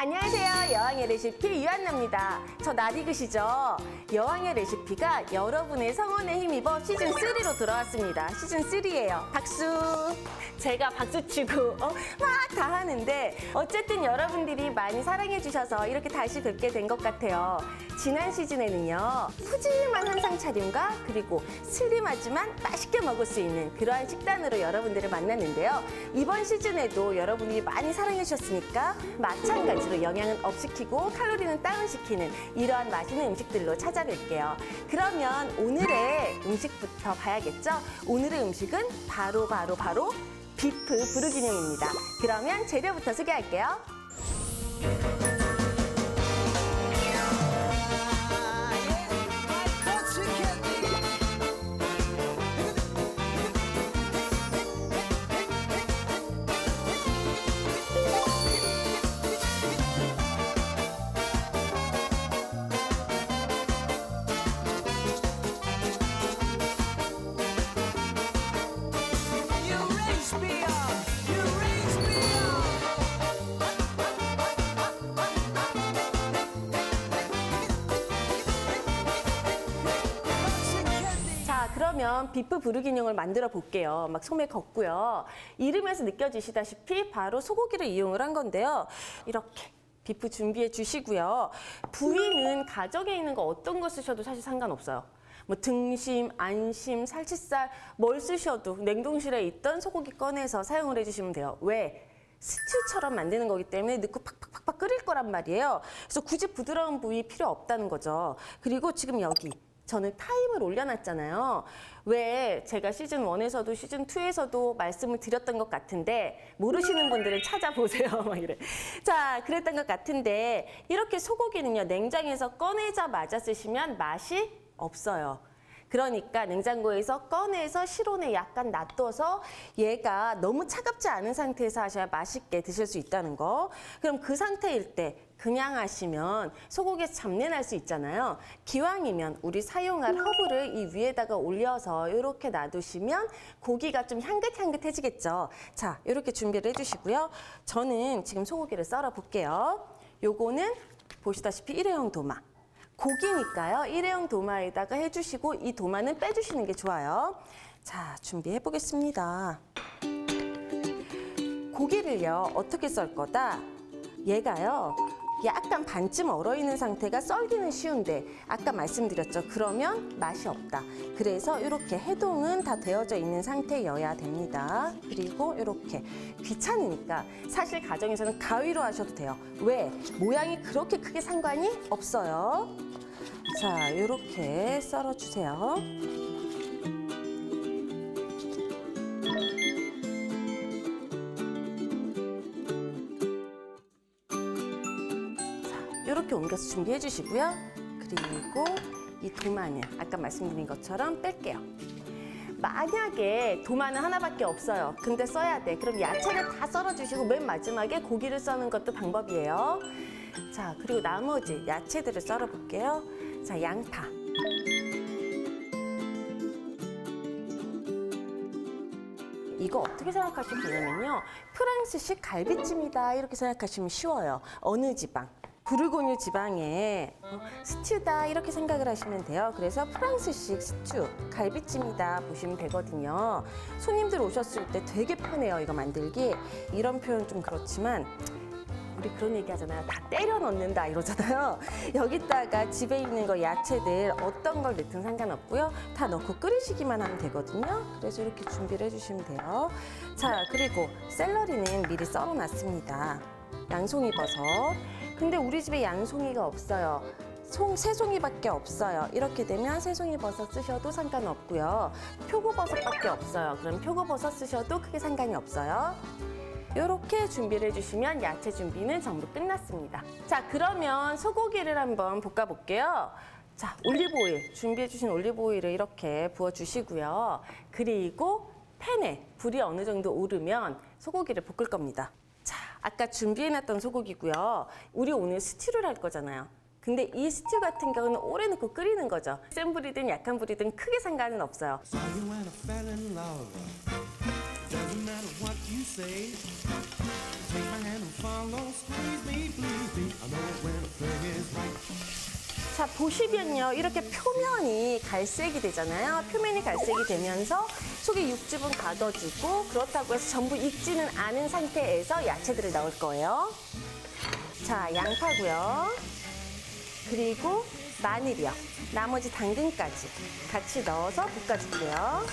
안녕하세요. 여왕의 레시피 유한나입니다. 저 낯익으시죠? 여왕의 레시피가 여러분의 성원에 힘입어 시즌3로 돌아왔습니다. 시즌3예요. 박수! 제가 박수치고 막 다 하는데 어쨌든 여러분들이 많이 사랑해주셔서 이렇게 다시 뵙게 된 것 같아요. 지난 시즌에는요. 푸짐한 한상 차림과 그리고 슬림하지만 맛있게 먹을 수 있는 그러한 식단으로 여러분들을 만났는데요. 이번 시즌에도 여러분이 많이 사랑해주셨으니까 마찬가지로 영양은 업시키고 칼로리는 다운시키는 이러한 맛있는 음식들로 찾아뵐게요. 그러면 오늘의 음식부터 봐야겠죠? 오늘의 음식은 바로 비프 부르기뇽입니다. 그러면 재료부터 소개할게요. 그러면 비프 부르기뇽을 만들어 볼게요. 막 소매 걷고요. 이름에서 느껴지시다시피 바로 소고기를 이용을 한 건데요. 이렇게 비프 준비해 주시고요. 부위는 가정에 있는 거 어떤 거 쓰셔도 사실 상관없어요. 뭐 등심, 안심, 살치살 뭘 쓰셔도 냉동실에 있던 소고기 꺼내서 사용을 해주시면 돼요. 왜? 스튜처럼 만드는 거기 때문에 넣고 팍팍팍 끓일 거란 말이에요. 그래서 굳이 부드러운 부위 필요 없다는 거죠. 그리고 지금 여기 저는 타임을 올려놨잖아요. 왜 제가 시즌1에서도 시즌2에서도 말씀을 드렸던 것 같은데 모르시는 분들은 찾아보세요. 막 이래. 자, 그랬던 것 같은데 이렇게 소고기는요. 냉장에서 꺼내자마자 쓰시면 맛이 없어요. 그러니까 냉장고에서 꺼내서 실온에 약간 놔둬서 얘가 너무 차갑지 않은 상태에서 하셔야 맛있게 드실 수 있다는 거. 그럼 그 상태일 때 그냥 하시면 소고기에서 잡내 날 수 있잖아요. 기왕이면 우리 사용할 허브를 이 위에다가 올려서 이렇게 놔두시면 고기가 좀 향긋향긋해지겠죠. 자, 이렇게 준비를 해주시고요. 저는 지금 소고기를 썰어 볼게요. 요거는 보시다시피 일회용 도마. 고기니까요. 일회용 도마에다가 해주시고 이 도마는 빼주시는 게 좋아요. 자, 준비해 보겠습니다. 고기를요. 어떻게 썰 거다? 얘가요. 약간 반쯤 얼어있는 상태가 썰기는 쉬운데 아까 말씀드렸죠. 그러면 맛이 없다. 그래서 이렇게 해동은 다 되어져 있는 상태여야 됩니다. 그리고 이렇게 귀찮으니까 사실 가정에서는 가위로 하셔도 돼요. 왜? 모양이 그렇게 크게 상관이 없어요. 자, 이렇게 썰어주세요. 이렇게 옮겨서 준비해 주시고요. 그리고 이 도마는 아까 말씀드린 것처럼 뺄게요. 만약에 도마는 하나밖에 없어요. 근데 써야 돼. 그럼 야채를 다 썰어주시고 맨 마지막에 고기를 써는 것도 방법이에요. 자, 그리고 나머지 야채들을 썰어 볼게요. 자, 양파. 이거 어떻게 생각하시면 되냐면요. 프랑스식 갈비찜이다 이렇게 생각하시면 쉬워요. 어느 지방? 부르고뉴 지방의 스튜다 이렇게 생각을 하시면 돼요. 그래서 프랑스식 스튜, 갈비찜이다 보시면 되거든요. 손님들 오셨을 때 되게 편해요. 이거 만들기. 이런 표현 좀 그렇지만 우리 그런 얘기 하잖아요. 다 때려 넣는다 이러잖아요. 여기다가 집에 있는 거 야채들 어떤 걸 넣든 상관없고요. 다 넣고 끓이시기만 하면 되거든요. 그래서 이렇게 준비를 해주시면 돼요. 자, 그리고 샐러리는 미리 썰어놨습니다. 양송이 버섯. 근데 우리 집에 양송이가 없어요. 새송이밖에 없어요. 이렇게 되면 새송이버섯 쓰셔도 상관없고요. 표고버섯밖에 없어요. 그럼 표고버섯 쓰셔도 크게 상관이 없어요. 이렇게 준비를 해주시면 야채 준비는 전부 끝났습니다. 자, 그러면 소고기를 한번 볶아볼게요. 자, 올리브오일, 준비해주신 올리브오일을 이렇게 부어주시고요. 그리고 팬에 불이 어느 정도 오르면 소고기를 볶을 겁니다. 자, 아까 준비해놨던 소고기고요. 우리 오늘 스튜를 할 거잖아요. 근데 이 스튜 같은 경우는 오래 넣고 끓이는 거죠. 센 불이든 약한 불이든 크게 상관은 없어요. you say. Take my hand and follow, squeeze me, please me. I know when a thing is right. 자, 보시면요. 이렇게 표면이 갈색이 되잖아요. 표면이 갈색이 되면서 속에 육즙은 가둬지고 그렇다고 해서 전부 익지는 않은 상태에서 야채들을 넣을 거예요. 자, 양파고요. 그리고 마늘이요. 나머지 당근까지 같이 넣어서 볶아줄게요.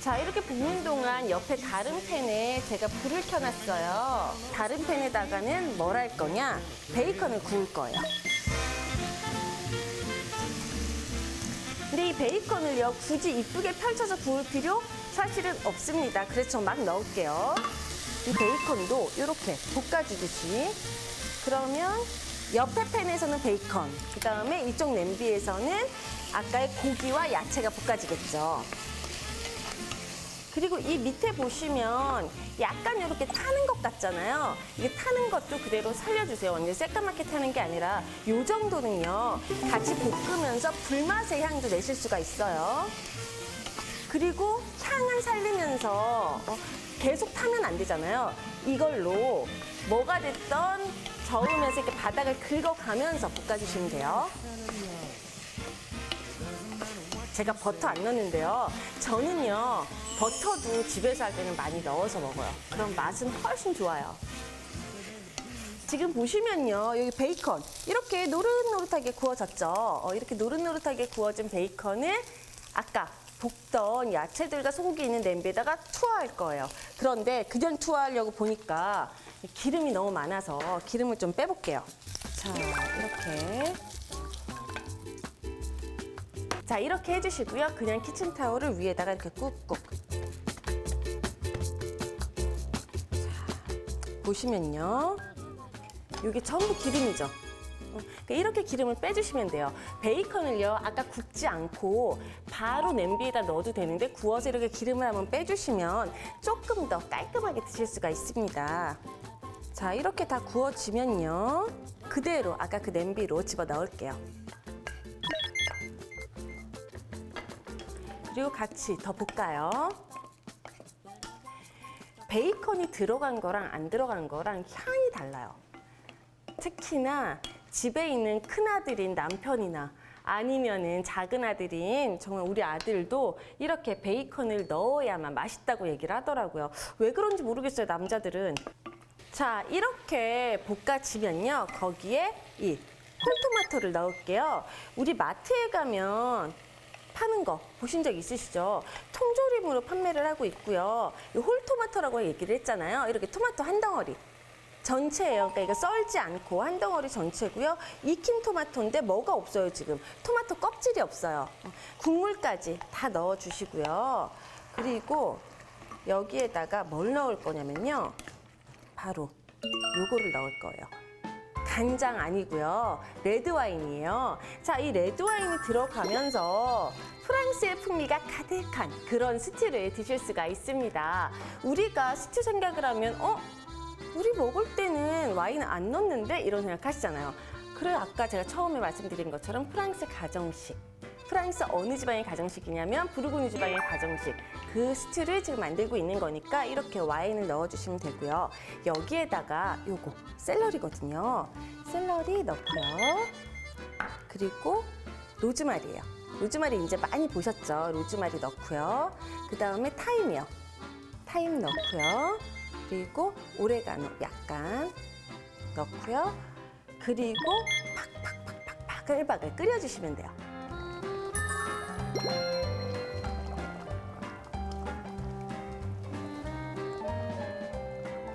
자, 이렇게 볶는 동안 옆에 다른 팬에 제가 불을 켜놨어요. 다른 팬에다가는 뭘 할 거냐? 베이컨을 구울 거예요. 근데 이 베이컨을요, 굳이 이쁘게 펼쳐서 구울 필요 사실은 없습니다. 그래서 막 넣을게요. 이 베이컨도 이렇게 볶아주듯이. 그러면 옆에 팬에서는 베이컨, 그 다음에 이쪽 냄비에서는 아까의 고기와 야채가 볶아지겠죠. 그리고 이 밑에 보시면 약간 이렇게 타는 것 같잖아요. 이게 타는 것도 그대로 살려주세요. 완전 새까맣게 타는 게 아니라 이 정도는요. 같이 볶으면서 불맛의 향도 내실 수가 있어요. 그리고 향을 살리면서 계속 타면 안 되잖아요. 이걸로 뭐가 됐던 저으면서 이렇게 바닥을 긁어가면서 볶아주시면 돼요. 제가 버터 안 넣는데요. 저는요, 버터도 집에서 할 때는 많이 넣어서 먹어요. 그럼 맛은 훨씬 좋아요. 지금 보시면요, 여기 베이컨 이렇게 노릇노릇하게 구워졌죠. 이렇게 노릇노릇하게 구워진 베이컨을 아까 볶던 야채들과 소고기 있는 냄비에다가 투하할 거예요. 그런데 그냥 투하하려고 보니까 기름이 너무 많아서 기름을 좀 빼볼게요. 자, 이렇게. 자, 이렇게 해주시고요. 그냥 키친타올을 위에다가 이렇게 꾹꾹. 자, 보시면요. 이게 전부 기름이죠. 이렇게 기름을 빼주시면 돼요. 베이컨을요, 아까 굽지 않고 바로 냄비에다 넣어도 되는데 구워서 이렇게 기름을 한번 빼주시면 조금 더 깔끔하게 드실 수가 있습니다. 자, 이렇게 다 구워지면요. 그대로 아까 그 냄비로 집어 넣을게요. 그리고 같이 더 볶아요. 베이컨이 들어간 거랑 안 들어간 거랑 향이 달라요. 특히나 집에 있는 큰아들인 남편이나 아니면은 작은 아들인 정말 우리 아들도 이렇게 베이컨을 넣어야만 맛있다고 얘기를 하더라고요. 왜 그런지 모르겠어요, 남자들은. 자, 이렇게 볶아지면요. 거기에 이 홀토마토를 넣을게요. 우리 마트에 가면 파는 거 보신 적 있으시죠? 통조림으로 판매를 하고 있고요. 이 홀토마토라고 얘기를 했잖아요. 이렇게 토마토 한 덩어리. 전체예요. 그러니까 이거 썰지 않고 한 덩어리 전체고요. 익힌 토마토인데 뭐가 없어요, 지금. 토마토 껍질이 없어요. 국물까지 다 넣어주시고요. 그리고 여기에다가 뭘 넣을 거냐면요. 바로 요거를 넣을 거예요. 간장 아니고요. 레드와인이에요. 자, 이 레드와인이 들어가면서 프랑스의 풍미가 가득한 그런 스튜를 드실 수가 있습니다. 우리가 스튜 생각을 하면 우리 먹을 때는 와인 안 넣는데? 이런 생각 하시잖아요. 그래, 아까 제가 처음에 말씀드린 것처럼 프랑스 가정식. 프랑스 어느 지방의 가정식이냐면 부르고뉴 지방의 가정식. 그 스튜를 지금 만들고 있는 거니까 이렇게 와인을 넣어주시면 되고요. 여기에다가 요거 샐러리거든요. 샐러리 넣고요. 그리고 로즈마리예요. 로즈마리 이제 많이 보셨죠? 로즈마리 넣고요. 그 다음에 타임이요. 타임 넣고요. 그리고 오레가노 약간 넣고요. 그리고 팍팍팍팍 바글바글 끓여주시면 돼요.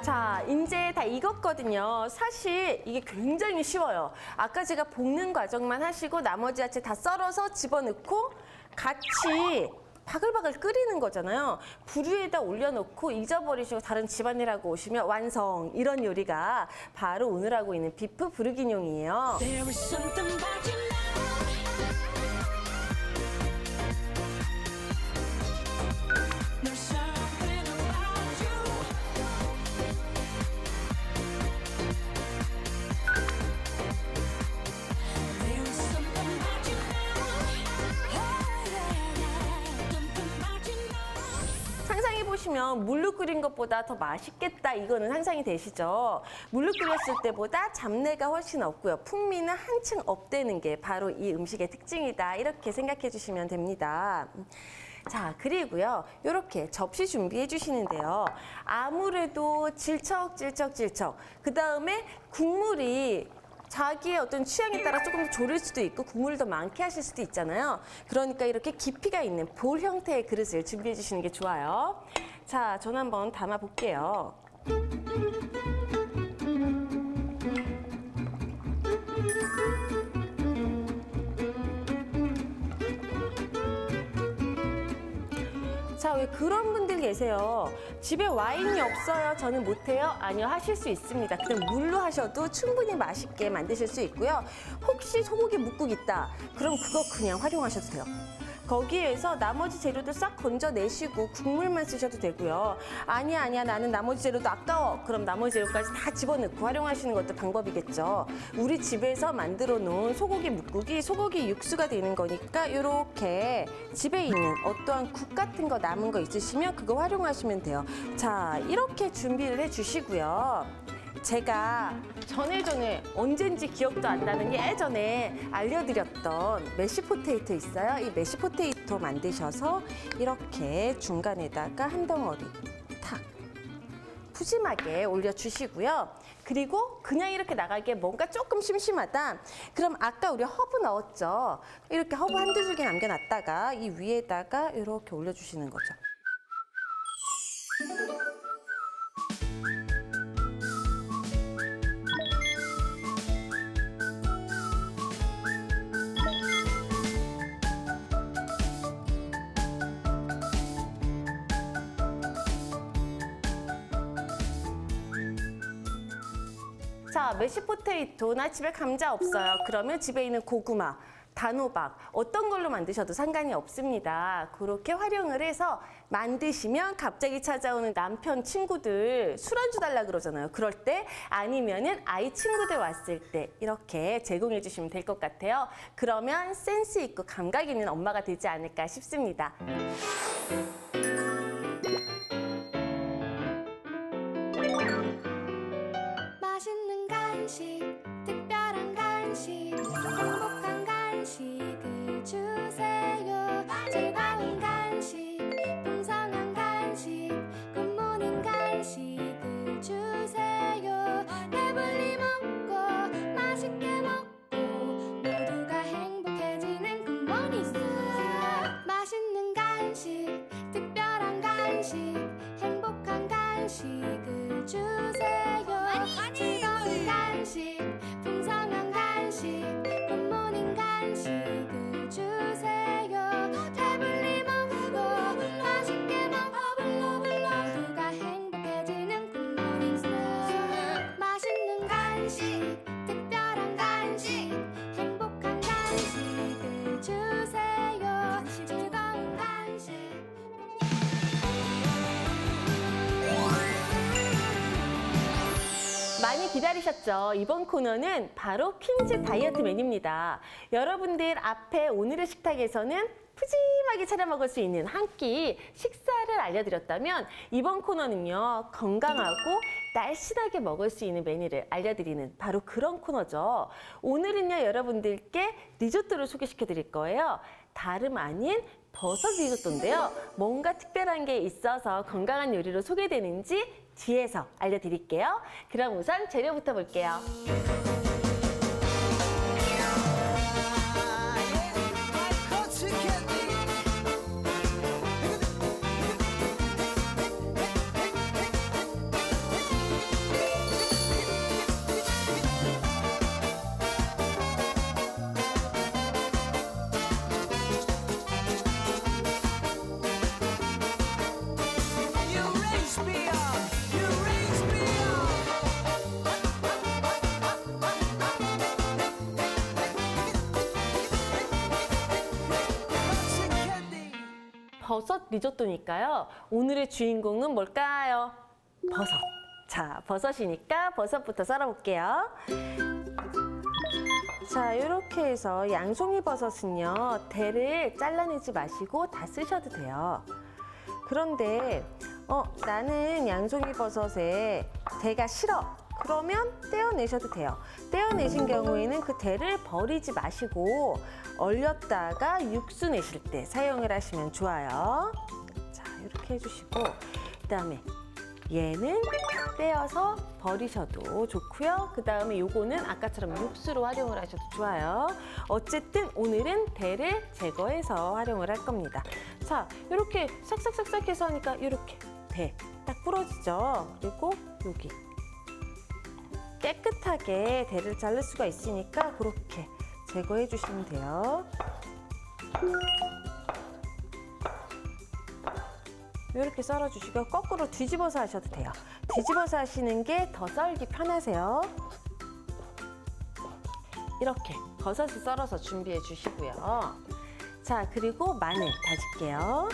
자, 이제 다 익었거든요. 사실 이게 굉장히 쉬워요. 아까 제가 볶는 과정만 하시고 나머지 야채 다 썰어서 집어넣고 같이 바글바글 끓이는 거잖아요. 불 위에다 올려놓고 잊어버리시고 다른 집안일하고 오시면 완성. 이런 요리가 바로 오늘 하고 있는 비프 부르기뇽이에요. 해보시면 물로 끓인 것보다 더 맛있겠다 이거는 상상이 되시죠? 물로 끓였을 때보다 잡내가 훨씬 없고요. 풍미는 한층 업되는 게 바로 이 음식의 특징이다. 이렇게 생각해 주시면 됩니다. 자, 그리고요. 이렇게 접시 준비해 주시는데요. 아무래도 질척질척질척. 그 다음에 국물이 자기의 어떤 취향에 따라 조금 더 졸일 수도 있고 국물을 더 많게 하실 수도 있잖아요. 그러니까 이렇게 깊이가 있는 볼 형태의 그릇을 준비해 주시는 게 좋아요. 자, 저는 한번 담아 볼게요. 자, 왜 그런 분들 계세요? 집에 와인이 없어요. 저는 못해요. 아니요, 하실 수 있습니다. 그냥 물로 하셔도 충분히 맛있게 만드실 수 있고요. 혹시 소고기 묵국 있다. 그럼 그거 그냥 활용하셔도 돼요. 거기에서 나머지 재료도 싹 건져내시고 국물만 쓰셔도 되고요. 아니야, 나는 나머지 재료도 아까워. 그럼 나머지 재료까지 다 집어넣고 활용하시는 것도 방법이겠죠. 우리 집에서 만들어 놓은 소고기 묵국이 소고기 육수가 되는 거니까 이렇게 집에 있는 어떠한 국 같은 거 남은 거 있으시면 그거 활용하시면 돼요. 자, 이렇게 준비를 해주시고요. 제가 전에 언젠지 기억도 안 나는 예전에 알려드렸던 메쉬포테이토 있어요. 이 메쉬포테이토 만드셔서 이렇게 중간에다가 한 덩어리 탁 푸짐하게 올려주시고요. 그리고 그냥 이렇게 나가기에 뭔가 조금 심심하다. 그럼 아까 우리 허브 넣었죠. 이렇게 허브 한두 줄기 남겨놨다가 이 위에다가 이렇게 올려주시는 거죠. 자, 메쉬포테이토나 집에 감자 없어요. 그러면 집에 있는 고구마, 단호박 어떤 걸로 만드셔도 상관이 없습니다. 그렇게 활용을 해서 만드시면 갑자기 찾아오는 남편 친구들 술안주 달라 그러잖아요. 그럴 때 아니면은 아이 친구들 왔을 때 이렇게 제공해 주시면 될 것 같아요. 그러면 센스 있고 감각 있는 엄마가 되지 않을까 싶습니다. 맛있는 간식, 특별한 간식, 행복한 간식을 주세요. 즐거운 간식, 풍성한 간식, 굿모닝 간식을 주세요. 배불리 먹고 맛있게 먹고 모두가 행복해지는 굿모닝. 맛있는 간식, 특별한 간식, 행복한 간식을 주세요. 즐거운 간식, 풍성한 간식, 굿모닝 간식을 주세요. 배불리 먹고 맛있게 먹고 모두가 행복해지는 굿모닝 스낵. 맛있는 간식, 특별한 간식, 행복한 간식을 주세요. 즐거운 간식. 많이 기다리셨죠? 이번 코너는 바로 퀸즈 다이어트 메뉴입니다. 여러분들 앞에 오늘의 식탁에서는 푸짐하게 차려 먹을 수 있는 한 끼 식사를 알려드렸다면 이번 코너는요, 건강하고 날씬하게 먹을 수 있는 메뉴를 알려드리는 바로 그런 코너죠. 오늘은요, 여러분들께 리조또를 소개시켜 드릴 거예요. 다름 아닌 버섯 리조또인데요. 뭔가 특별한 게 있어서 건강한 요리로 소개되는지 뒤에서 알려드릴게요. 그럼 우선 재료부터 볼게요. 버섯 리조또니까요. 오늘의 주인공은 뭘까요? 버섯. 자, 버섯이니까 버섯부터 썰어볼게요. 자, 이렇게 해서 양송이 버섯은요, 대를 잘라내지 마시고 다 쓰셔도 돼요. 그런데 나는 양송이버섯에 대가 싫어. 그러면 떼어내셔도 돼요. 떼어내신 경우에는 그 대를 버리지 마시고 얼렸다가 육수 내실 때 사용을 하시면 좋아요. 자, 이렇게 해주시고 그다음에 얘는 떼어서 버리셔도 좋고요. 그다음에 요거는 아까처럼 육수로 활용을 하셔도 좋아요. 어쨌든 오늘은 대를 제거해서 활용을 할 겁니다. 자, 이렇게 싹싹싹싹 해서 하니까 이렇게 대 딱 부러지죠. 그리고 여기 깨끗하게 대를 자를 수가 있으니까 그렇게 제거해 주시면 돼요. 이렇게 썰어주시고 거꾸로 뒤집어서 하셔도 돼요. 뒤집어서 하시는 게 더 썰기 편하세요. 이렇게 버섯을 썰어서 준비해 주시고요. 자, 그리고 마늘 다질게요.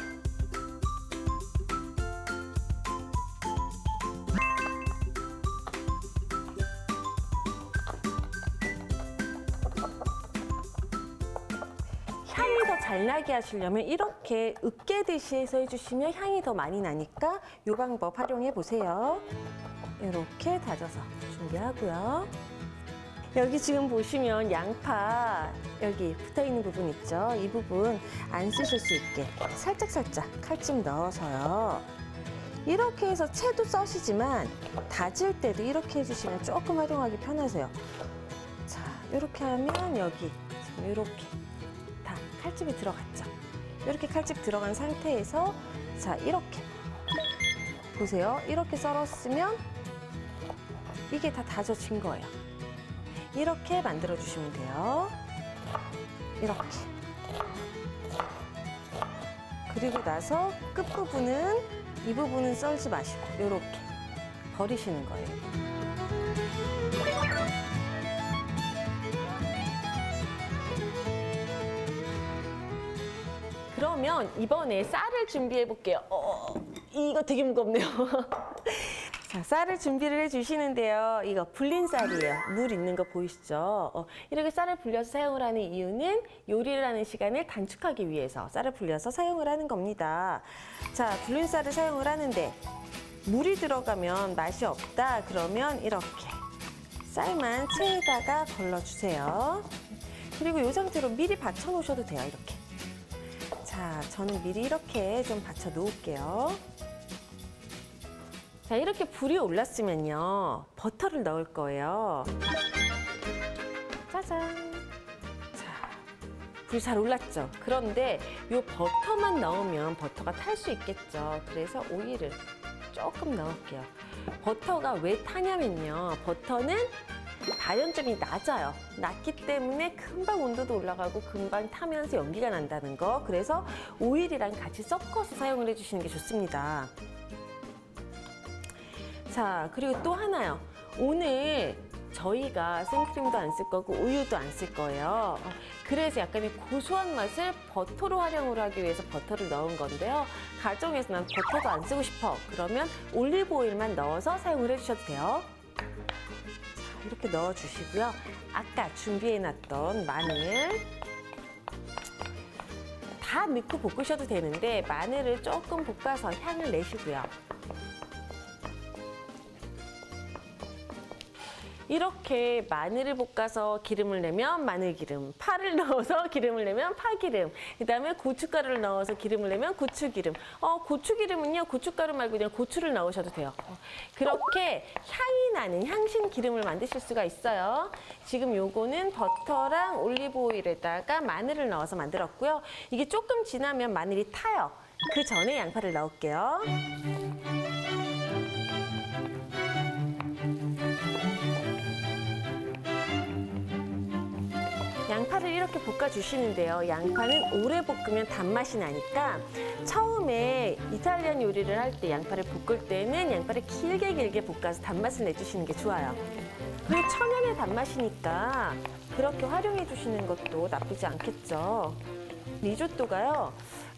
향이 더 잘 나게 하시려면 이렇게 으깨듯이 해서 해주시면 향이 더 많이 나니까 이 방법 활용해 보세요. 이렇게 다져서 준비하고요. 여기 지금 보시면 양파 여기 붙어있는 부분 있죠? 이 부분 안 쓰실 수 있게 살짝살짝 칼집 넣어서요. 이렇게 해서 채도 써시지만 다질 때도 이렇게 해주시면 조금 활용하기 편하세요. 자, 이렇게 하면 여기 지금 이렇게 다 칼집이 들어갔죠? 이렇게 칼집 들어간 상태에서 자, 이렇게 보세요. 이렇게 썰었으면 이게 다 다져진 거예요. 이렇게 만들어 주시면 돼요. 이렇게. 그리고 나서 끝부분은 이 부분은 썰지 마시고 이렇게 버리시는 거예요. 그러면 이번에 쌀을 준비해 볼게요. 이거 되게 무겁네요. 자, 쌀을 준비를 해주시는데요. 이거 불린 쌀이에요. 물 있는 거 보이시죠? 이렇게 쌀을 불려서 사용을 하는 이유는 요리를 하는 시간을 단축하기 위해서 쌀을 불려서 사용을 하는 겁니다. 자, 불린 쌀을 사용을 하는데 물이 들어가면 맛이 없다. 그러면 이렇게 쌀만 체에다가 걸러주세요. 그리고 이 상태로 미리 받쳐 놓으셔도 돼요. 이렇게. 자, 저는 미리 이렇게 좀 받쳐 놓을게요. 자, 이렇게 불이 올랐으면요. 버터를 넣을 거예요. 짜잔. 자, 불이 잘 올랐죠? 그런데 이 버터만 넣으면 버터가 탈 수 있겠죠. 그래서 오일을 조금 넣을게요. 버터가 왜 타냐면요. 버터는 발연점이 낮아요. 낮기 때문에 금방 온도도 올라가고 금방 타면서 연기가 난다는 거. 그래서 오일이랑 같이 섞어서 사용을 해주시는 게 좋습니다. 자, 그리고 또 하나요. 오늘 저희가 생크림도 안 쓸 거고 우유도 안 쓸 거예요. 그래서 약간의 고소한 맛을 버터로 활용을 하기 위해서 버터를 넣은 건데요. 가정에서 난 버터도 안 쓰고 싶어. 그러면 올리브 오일만 넣어서 사용을 해주셔도 돼요. 자, 이렇게 넣어주시고요. 아까 준비해놨던 마늘 다 넣고 볶으셔도 되는데 마늘을 조금 볶아서 향을 내시고요. 이렇게 마늘을 볶아서 기름을 내면 마늘기름, 파를 넣어서 기름을 내면 파기름, 그다음에 고춧가루를 넣어서 기름을 내면 고추기름. 고추기름은요, 고춧가루 말고 그냥 고추를 넣으셔도 돼요. 그렇게 향이 나는 향신 기름을 만드실 수가 있어요. 지금 요거는 버터랑 올리브 오일에다가 마늘을 넣어서 만들었고요. 이게 조금 지나면 마늘이 타요. 그 전에 양파를 넣을게요. 양파를 이렇게 볶아주시는데요. 양파는 오래 볶으면 단맛이 나니까 처음에 이탈리안 요리를 할 때 양파를 볶을 때는 양파를 길게 볶아서 단맛을 내주시는 게 좋아요. 그리고 천연의 단맛이니까 그렇게 활용해 주시는 것도 나쁘지 않겠죠. 리조또가요.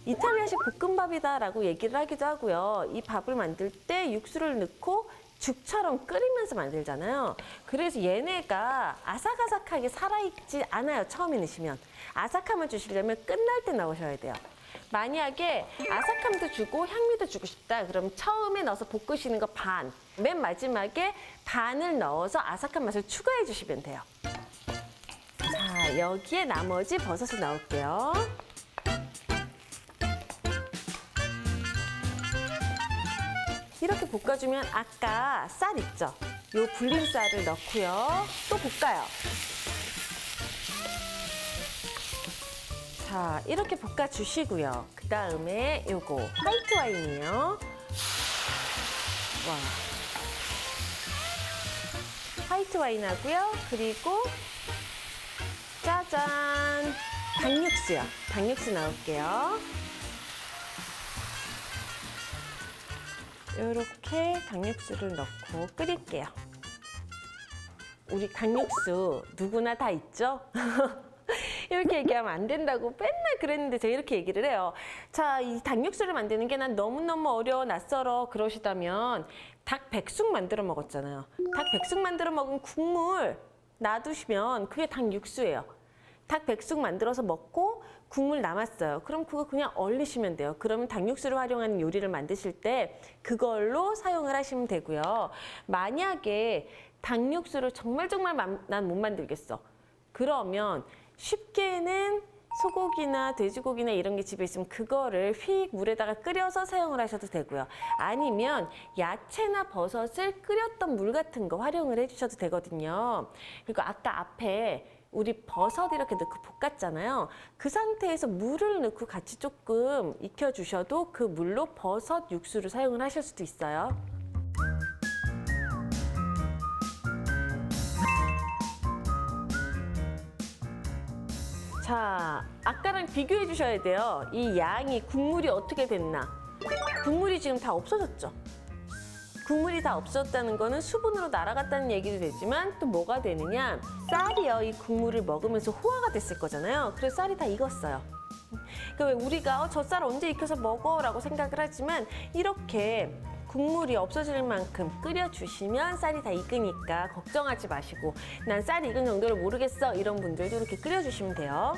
이탈리아식 볶음밥이다라고 얘기를 하기도 하고요. 이 밥을 만들 때 육수를 넣고 죽처럼 끓이면서 만들잖아요. 그래서 얘네가 아삭아삭하게 살아있지 않아요. 처음에 넣으시면. 아삭함을 주시려면 끝날 때 넣으셔야 돼요. 만약에 아삭함도 주고 향미도 주고 싶다. 그럼 처음에 넣어서 볶으시는 거 반, 맨 마지막에 반을 넣어서 아삭한 맛을 추가해 주시면 돼요. 자, 여기에 나머지 버섯을 넣을게요. 이렇게 볶아주면 아까 쌀 있죠? 요 불린 쌀을 넣고요. 또 볶아요. 자, 이렇게 볶아주시고요. 그 다음에 요거 화이트 와인이에요. 와. 화이트 와인 하고요. 그리고 짜잔! 닭육수요. 닭육수 넣을게요. 이렇게 닭육수를 넣고 끓일게요. 우리 닭육수 누구나 다 있죠? 이렇게 얘기하면 안 된다고 맨날 그랬는데 제가 이렇게 얘기를 해요. 자, 이 닭육수를 만드는 게 난 너무너무 어려워, 낯설어 그러시다면 닭 백숙 만들어 먹었잖아요. 닭 백숙 만들어 먹은 국물 놔두시면 그게 닭육수예요. 닭 백숙 만들어서 먹고 국물 남았어요. 그럼 그거 그냥 얼리시면 돼요. 그러면 닭육수를 활용하는 요리를 만드실 때 그걸로 사용을 하시면 되고요. 만약에 닭육수를 정말 난 못 만들겠어. 그러면 쉽게는 소고기나 돼지고기나 이런 게 집에 있으면 그거를 휙 물에다가 끓여서 사용을 하셔도 되고요. 아니면 야채나 버섯을 끓였던 물 같은 거 활용을 해주셔도 되거든요. 그리고 아까 앞에 우리 버섯 이렇게 넣고 볶았잖아요. 그 상태에서 물을 넣고 같이 조금 익혀주셔도 그 물로 버섯 육수를 사용을 하실 수도 있어요. 자, 아까랑 비교해 주셔야 돼요. 이 양이 국물이 어떻게 됐나. 국물이 지금 다 없어졌죠. 국물이 다 없어졌다는 거는 수분으로 날아갔다는 얘기도 되지만 또 뭐가 되느냐. 쌀이요. 이 국물을 먹으면서 호화가 됐을 거잖아요. 그래서 쌀이 다 익었어요. 그러니까 왜 우리가 저 쌀 언제 익혀서 먹어? 라고 생각을 하지만 이렇게 국물이 없어질 만큼 끓여주시면 쌀이 다 익으니까 걱정하지 마시고 난 쌀이 익은 정도를 모르겠어 이런 분들도 이렇게 끓여주시면 돼요.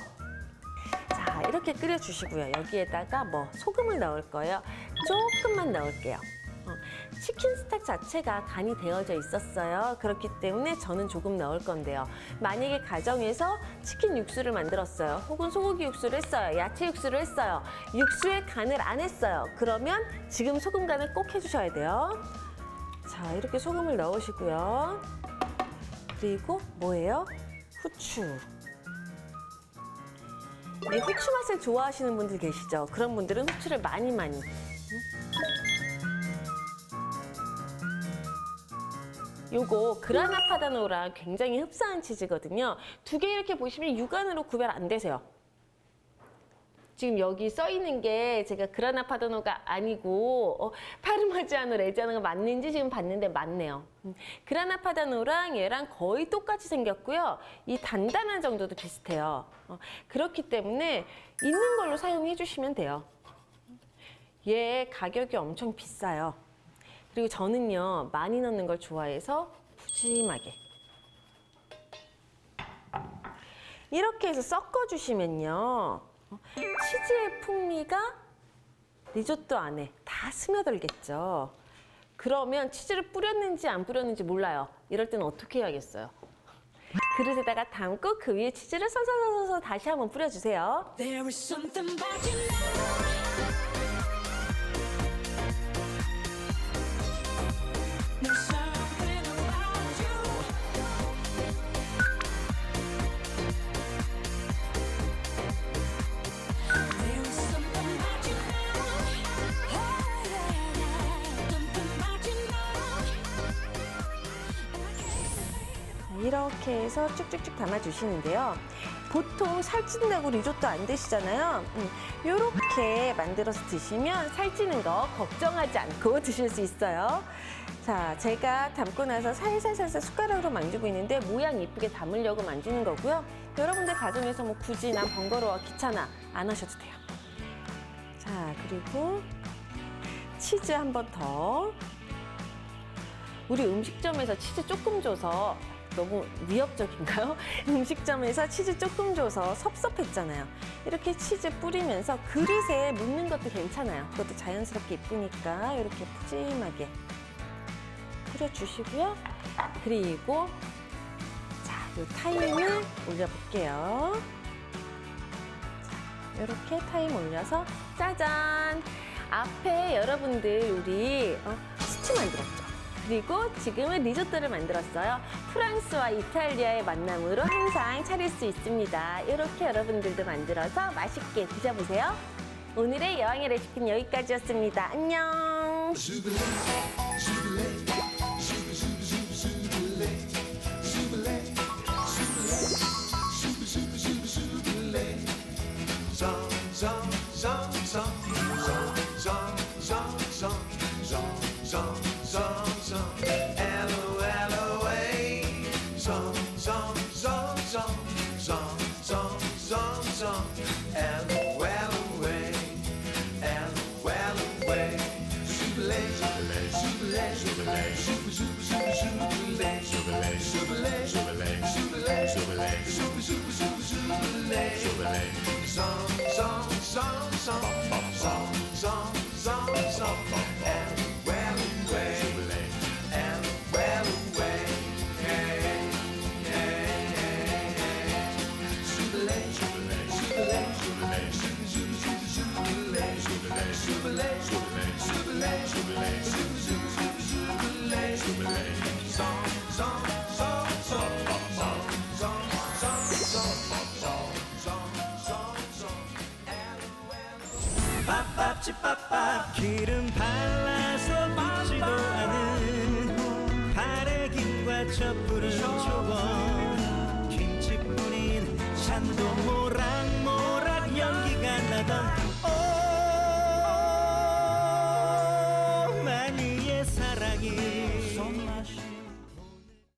자, 이렇게 끓여주시고요. 여기에다가 소금을 넣을 거예요. 조금만 넣을게요. 치킨 스톡 자체가 간이 되어져 있었어요. 그렇기 때문에 저는 조금 넣을 건데요. 만약에 가정에서 치킨 육수를 만들었어요. 혹은 소고기 육수를 했어요. 야채 육수를 했어요. 육수에 간을 안 했어요. 그러면 지금 소금 간을 꼭 해주셔야 돼요. 자, 이렇게 소금을 넣으시고요. 그리고 뭐예요? 후추. 이 후추 맛을 좋아하시는 분들 계시죠? 그런 분들은 후추를 많이. 요거 그라나 파다노랑 굉장히 흡사한 치즈거든요. 두 개 이렇게 보시면 육안으로 구별 안 되세요. 지금 여기 써 있는 게 제가 그라나 파다노가 아니고 파르마지아노 레지아노가 맞는지 지금 봤는데 맞네요. 그라나 파다노랑 얘랑 거의 똑같이 생겼고요. 이 단단한 정도도 비슷해요. 그렇기 때문에 있는 걸로 사용해 주시면 돼요. 얘 가격이 엄청 비싸요. 그리고 저는요, 많이 넣는 걸 좋아해서 푸짐하게. 이렇게 해서 섞어주시면요, 치즈의 풍미가 리조또 안에 다 스며들겠죠. 그러면 치즈를 뿌렸는지 안 뿌렸는지 몰라요. 이럴 때는 어떻게 해야겠어요? 그릇에다가 담고 그 위에 치즈를 서서서서 다시 한번 뿌려주세요. There is something about you now. There's something about you. There is something about you now. Oh yeah, something about you now. 이렇게 해서 쭉쭉쭉 담아주시는데요. 보통 살찐다고 리조또 안 드시잖아요. 이렇게 만들어서 드시면 살찌는 거 걱정하지 않고 드실 수 있어요. 자, 제가 담고 나서 살살살살 숟가락으로 만지고 있는데 모양 이쁘게 담으려고 만지는 거고요. 여러분들 가정에서 굳이 난 번거로워 귀찮아 안 하셔도 돼요. 자, 그리고 치즈 한 번 더. 우리 음식점에서 치즈 조금 줘서 너무 위협적인가요? 음식점에서 치즈 조금 줘서 섭섭했잖아요. 이렇게 치즈 뿌리면서 그릇에 묻는 것도 괜찮아요. 그것도 자연스럽게 이쁘니까 이렇게 푸짐하게 뿌려주시고요. 그리고 자, 요 타임을 올려볼게요. 자, 이렇게 타임 올려서 짜잔! 앞에 여러분들 우리 스튜 만들었죠? 그리고 지금은 리조또를 만들었어요. 프랑스와 이탈리아의 만남으로 항상 차릴 수 있습니다. 이렇게 여러분들도 만들어서 맛있게 드셔보세요. 오늘의 여왕의 레시피는 여기까지였습니다. 안녕! papap치빠빠 기름 발라서 묻지도 않은 바래김과 촛불은